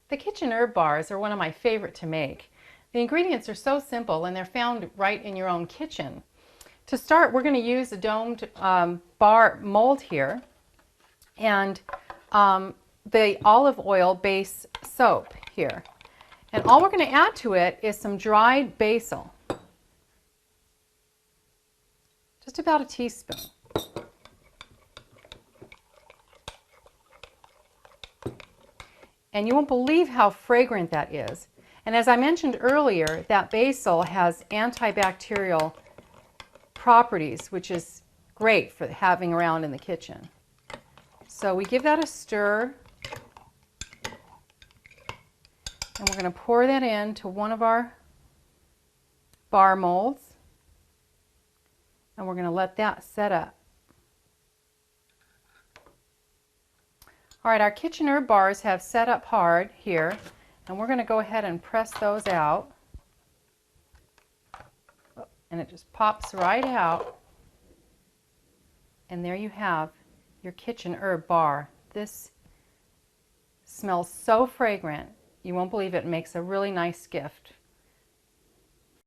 The kitchen herb bars are one of my favorite to make. The ingredients are so simple and they're found right in your own kitchen. To start, we're going to use a domed bar mold here and the olive oil base soap here. And all we're going to add to it is some dried basil. Just about a teaspoon. And you won't believe how fragrant that is. And as I mentioned earlier, that basil has antibacterial properties, which is great for having around in the kitchen. So we give that a stir. And we're going to pour that into one of our bar molds. And we're going to let that set up. All right, our kitchen herb bars have set up hard here, and we're going to go ahead and press those out. And it just pops right out. And there you have your kitchen herb bar. This smells so fragrant. You won't believe it. It makes a really nice gift